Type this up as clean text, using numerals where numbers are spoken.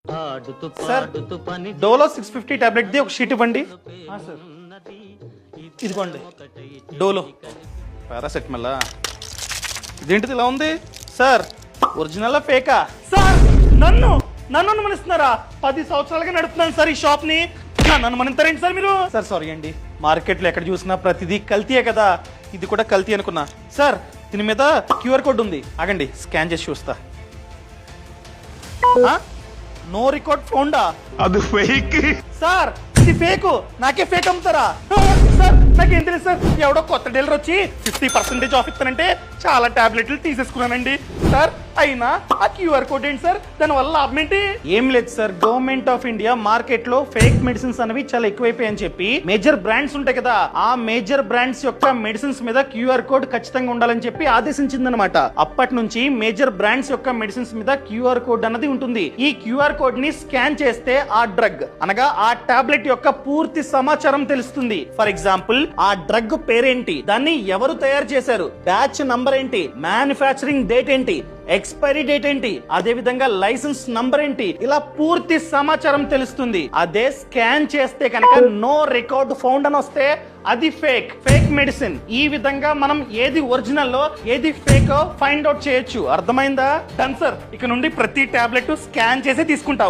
Sir Dolo 650 tablet the ఒక sheet ఇవ్వండి. Sir ఇదిగోండి డోలో పారాసెటమాల్. ఇదేంటిది ఇలా ఉంది సార్? Original ఫేకా sir? నన్ను అనుమానిస్తున్నారా? 10 సంవత్సరాలుగా నడుపుతున్నాను సార్ ఈ షాప్ ని. నన్ను అనుమానిస్తారేంటి సార్ మీరు? సార్ సారీ అండి, మార్కెట్లో ఎక్కడ చూసినా ప్రతిదీ కల్తీయే కదా, ఇది కూడా కల్తీ అనుకున్నా. సార్ దీని మీద క్యూఆర్ కోడ్ ఉంది, ఆగండి స్కాన్ చేసి చూస్తా. నో రికార్డ్ ఫౌండా? అది ఫేక్ సార్. ఇది ఫేక్, నాకే ఫేక్ అమ్ముతారా? సార్ నాకేం తెలుసు సార్, ఎవడో కొత్త డీలర్ వచ్చి 50% ఆఫ్ ఇస్తానంటే చాలా టాబ్లెట్లు తీసేసుకున్నానండి సార్. అయినా ఆ క్యూఆర్ కోడ్ ఏంటి సార్? దానివల్ల లాభం ఏంటి? ఏం లేదు sir, government of India market లో ఫేక్ మెడిసిన్స్ అనేవి చాలా ఎక్కువైపోయాయని చెప్పి మేజర్ బ్రాండ్స్ ఉంటాయి కదా, ఆ మేజర్ బ్రాండ్స్ యొక్క మెడిసిన్స్ మీద క్యూఆర్ కోడ్ ఖచ్చితంగా ఉండాలని చెప్పి ఆదేశించిందనమాట. అప్పటి నుంచి మేజర్ బ్రాండ్స్ యొక్క మెడిసిన్స్ మీద క్యూఆర్ కోడ్ అన్నది ఉంటుంది. ఈ క్యూఆర్ కోడ్ ని స్కాన్ చేస్తే ఆ డ్రగ్ అనగా ఆ టాబ్లెట్ యొక్క పూర్తి సమాచారం తెలుస్తుంది. ఫర్ ఎగ్జాంపుల్ ఆ డ్రగ్ పేరేంటి, దాన్ని ఎవరు తయారు చేశారు, బ్యాచ్ నంబర్ ఏంటి, మ్యానుఫ్యాక్చరింగ్ డేట్ ఏంటి, ఎక్స్పైరీ డేట్ ఏంటి, అదే విధంగా లైసెన్స్ నంబర్ ఏంటి, ఇలా పూర్తి సమాచారం తెలుస్తుంది. అదే స్కాన్ చేస్తే కనుక నో రికార్డ్ ఫౌండ్ అని వస్తే అది ఫేక్ మెడిసిన్. ఈ విధంగా మనం ఏది ఒరిజినల్ ఏది ఫేక్ ఫైండ్ అవుట్ చేయొచ్చు. అర్థమైందా? డన్ సార్, ఇక నుండి ప్రతి టాబ్లెట్ స్కాన్ చేసి తీసుకుంటా.